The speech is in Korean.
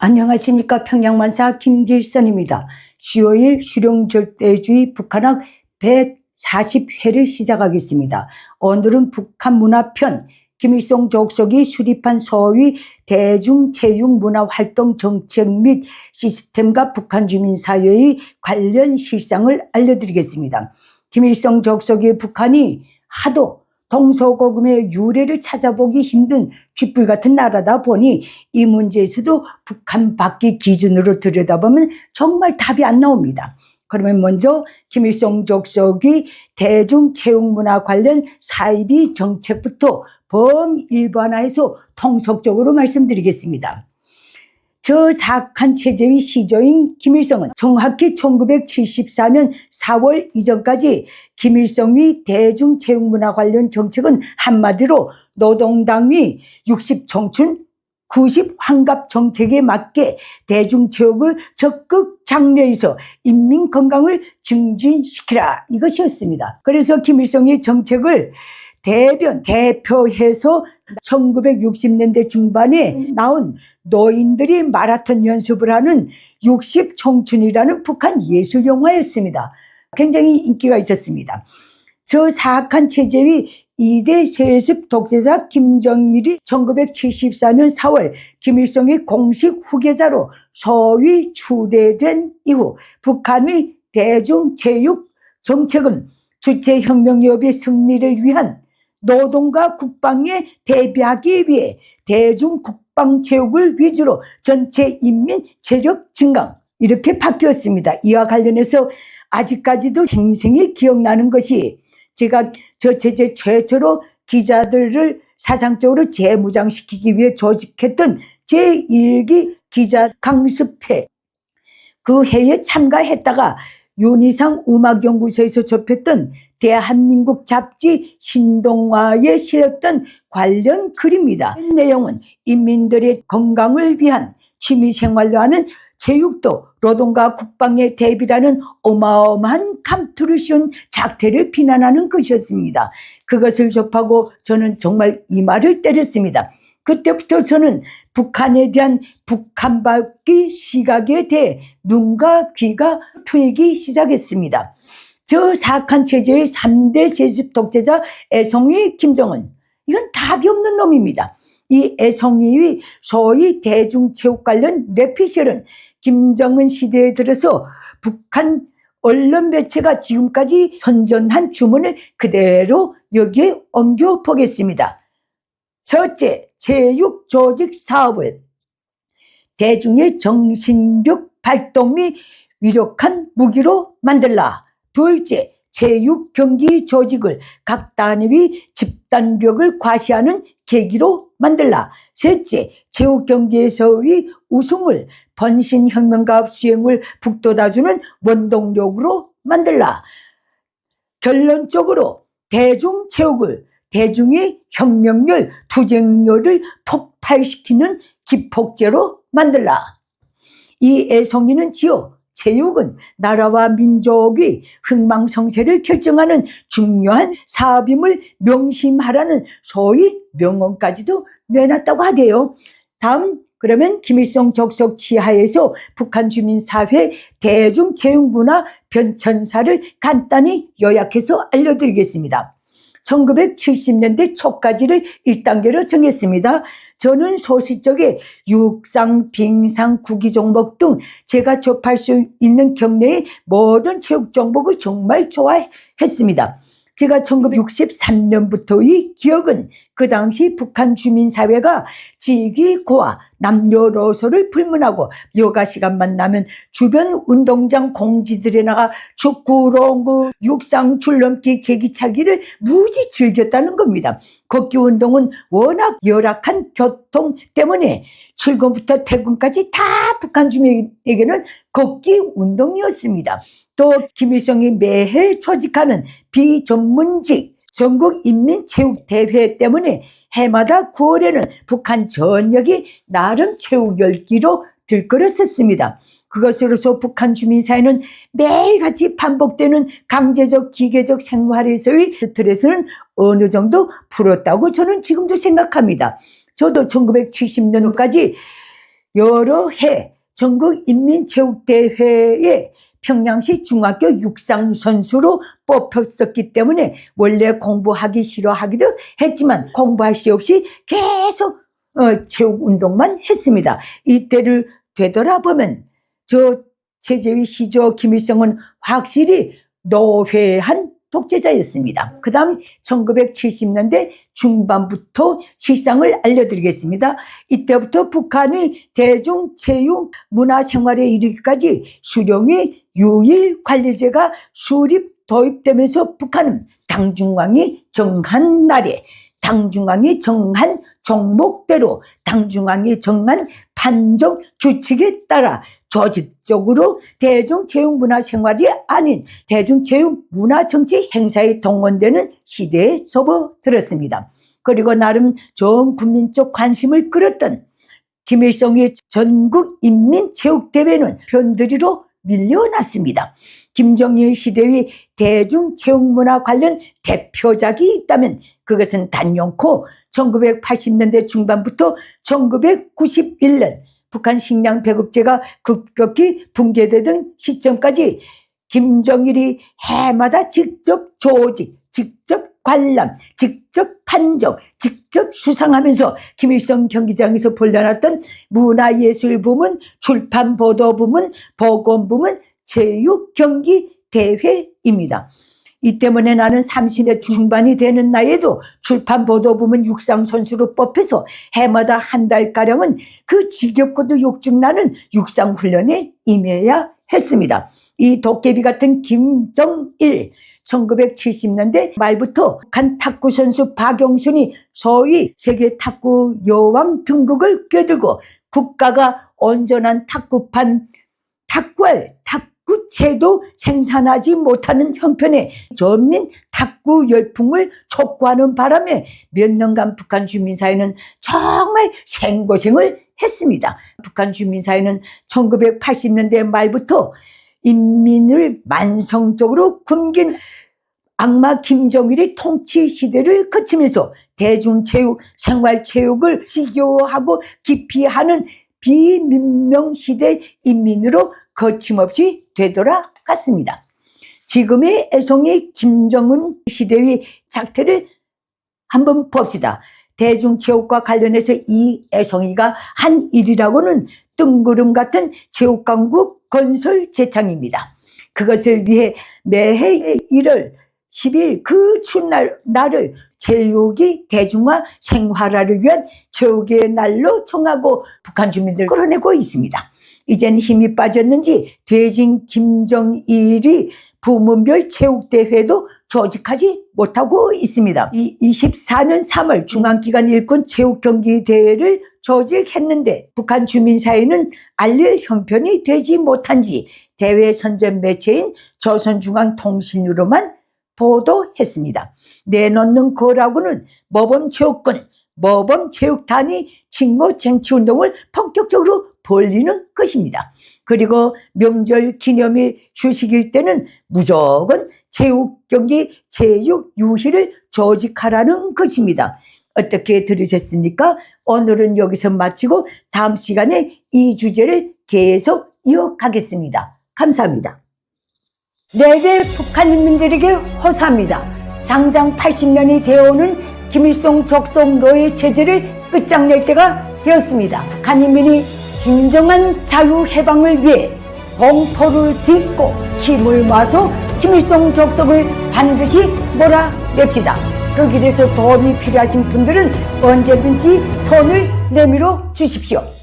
안녕하십니까. 평양만사 김길선입니다. 10월 수령절대주의 북한학 140회를 시작하겠습니다. 오늘은 북한문화편 김일성 족속이 수립한 소위 대중체육문화활동정책 및 시스템과 북한주민사회의 관련 실상을 알려드리겠습니다. 김일성 족속의 북한이 하도 동서고금의 유래를 찾아보기 힘든 쥐뿔 같은 나라다 보니 이 문제에서도 북한 밖의 기준으로 들여다보면 정말 답이 안 나옵니다. 그러면 먼저 김일성 족속의 대중체육문화 관련 사이비 정책부터 범일반화해서 통속적으로 말씀드리겠습니다. 저 사악한 체제의 시조인 김일성은 정확히 1974년 4월 이전까지 김일성의 대중체육문화 관련 정책은 한마디로 노동당의 60 청춘, 90 환갑 정책에 맞게 대중체육을 적극 장려해서 인민 건강을 증진시키라, 이것이었습니다. 그래서 김일성의 정책을 대표해서 1960년대 중반에 나온 노인들이 마라톤 연습을 하는 60 청춘이라는 북한 예술 영화였습니다. 굉장히 인기가 있었습니다. 저 사악한 체제의 2대 세습 독재자 김정일이 1974년 4월 김일성의 공식 후계자로 소위 추대된 이후 북한의 대중체육 정책은 주체혁명협의 승리를 위한 노동과 국방에 대비하기 위해 대중국방체육을 위주로 전체 인민 체력 증강, 이렇게 바뀌었습니다. 이와 관련해서 아직까지도 생생히 기억나는 것이 제가 저 체제 최초로 기자들을 사상적으로 재무장시키기 위해 조직했던 제1기 기자 강습회, 그 회에 참가했다가 윤희상 음악연구소에서 접했던 대한민국 잡지 신동화에 실렸던 관련 글입니다. 내용은 인민들의 건강을 위한 취미생활로 하는 체육도 노동과 국방에 대비라는 어마어마한 감투를 씌운 작태를 비난하는 것이었습니다. 그것을 접하고 저는 정말 이마를 때렸습니다. 그때부터 저는 북한에 대한 북한 밖의 시각에 대해 눈과 귀가 트이기 시작했습니다. 저 사악한 체제의 3대 세습 독재자 애송이, 김정은, 이건 답이 없는 놈입니다. 이 애송이의 소위 대중체육 관련 뇌피셜은 김정은 시대에 들어서 북한 언론 매체가 지금까지 선전한 주문을 그대로 여기에 옮겨 보겠습니다. 첫째, 체육 조직 사업을 대중의 정신력 발동 및 위력한 무기로 만들라. 둘째, 체육 경기 조직을 각 단위의 집단력을 과시하는 계기로 만들라. 셋째, 체육 경기에서의 우승을 번신혁명가업 수행을 북돋아주는 원동력으로 만들라. 결론적으로 대중체육을 대중의 혁명력, 투쟁력을 폭발시키는 기폭제로 만들라. 이 애송이는 지어 체육은 나라와 민족의 흥망성쇠를 결정하는 중요한 사업임을 명심하라는 소위 명언까지도 내놨다고 하대요. 다음, 그러면 김일성 족속 치하에서 북한 주민사회 대중체육문화 변천사를 간단히 요약해서 알려드리겠습니다. 1970년대 초까지를 1단계로 정했습니다. 저는 소시적에 육상, 빙상, 구기 종목 등 제가 접할 수 있는 경내의 모든 체육 종목을 정말 좋아했습니다. 제가 1963년부터의 기억은 그 당시 북한 주민사회가 직위고와 남녀노소를 불문하고 여가 시간만 나면 주변 운동장 공지들에 나가 축구, 농구, 육상, 줄넘기, 제기차기를 무지 즐겼다는 겁니다. 걷기 운동은 워낙 열악한 교통 때문에 출근부터 퇴근까지 다 북한 주민에게는 걷기 운동이었습니다. 또 김일성이 매해 조직하는 비전문직 전국인민체육대회 때문에 해마다 9월에는 북한 전역이 나름 체육 열기로 들끓었었습니다. 그것으로서 북한 주민사회는 매일같이 반복되는 강제적 기계적 생활에서의 스트레스는 어느 정도 풀었다고 저는 지금도 생각합니다. 저도 1970년까지 여러 해 전국인민체육대회에 평양시 중학교 육상 선수로 뽑혔었기 때문에 원래 공부하기 싫어하기도 했지만 공부할 시 없이 계속 체육 운동만 했습니다. 이때를 되돌아보면 저 최재위 시조 김일성은 확실히 노회한 독재자였습니다. 그 다음 1970년대 중반부터 실상을 알려드리겠습니다. 이때부터 북한의 대중체육 문화생활에 이르기까지 수령의 유일관리제가 수립 도입되면서 북한은 당중앙이 정한 날에 당중앙이 정한 종목대로 당중앙이 정한 판정 규칙에 따라 조직적으로 대중체육문화생활이 아닌 대중체육문화정치 행사에 동원되는 시대에 접어들었습니다. 그리고 나름 전 국민적 관심을 끌었던 김일성의 전국인민체육대회는 변두리로 밀려났습니다. 김정일 시대의 대중체육문화 관련 대표작이 있다면 그것은 단연코 1980년대 중반부터 1991년 북한 식량 배급제가 급격히 붕괴되던 시점까지 김정일이 해마다 직접 조직, 직접 관람, 직접 판정, 직접 수상하면서 김일성 경기장에서 벌려놨던 문화예술 부문, 출판 보도 부문, 보건 부문, 체육 경기 대회입니다. 이 때문에 나는 30대 중반이 되는 나이에도 출판 보도 부문 육상 선수로 뽑혀서 해마다 한 달가량은 그 지겹고도 욕심나는 육상 훈련에 임해야 했습니다. 이 도깨비 같은 김정일 1970년대 말부터 북한 탁구 선수 박영순이 소위 세계 탁구 여왕 등극을 꿰들고 국가가 온전한 탁구판 탁구할 탁구채도 생산하지 못하는 형편에 전민 탁구 열풍을 촉구하는 바람에 몇 년간 북한 주민사회는 정말 생고생을 했습니다. 북한 주민사회는 1980년대 말부터 인민을 만성적으로 굶긴 악마 김정일의 통치 시대를 거치면서 대중체육, 생활체육을 지겨워하고 기피하는 비민명시대 인민으로 거침없이 되돌아갔습니다. 지금의 애송이 김정은 시대의 사태를 한번 봅시다. 대중체육과 관련해서 이 애송이가 한 일이라고는 뜬구름 같은 체육강국 건설 재창입니다. 그것을 위해 매해 1월 10일 그 추운 날을 체육이 대중화 생활화를 위한 체육의 날로 정하고 북한 주민들 끌어내고 있습니다. 이젠 힘이 빠졌는지 퇴진 김정일이 부문별 체육대회도 조직하지 못하고 있습니다. 24년 3월 중앙기관 일군 체육경기대회를 조직했는데 북한 주민사회는 알릴 형편이 되지 못한지 대회 선전 매체인 조선중앙통신으로만 보도했습니다. 내놓는 거라고는 모범체육권, 모범체육단이 칭호 쟁취운동을 본격적으로 벌리는 것입니다. 그리고 명절 기념일 휴식일 때는 무조건 체육경기 체육유희를 조직하라는 것입니다. 어떻게 들으셨습니까? 오늘은 여기서 마치고 다음 시간에 이 주제를 계속 이어가겠습니다. 감사합니다. 내게 북한 인민들에게 호소합니다. 당장 80년이 되어오는 김일성 적성 노예 체제를 끝장낼 때가 되었습니다. 북한 인민이 진정한 자유해방을 위해 공포를 딛고 힘을 모아서 김일성 적성을 반드시 몰아냅시다. 그 길에서 도움이 필요하신 분들은 언제든지 손을 내밀어 주십시오.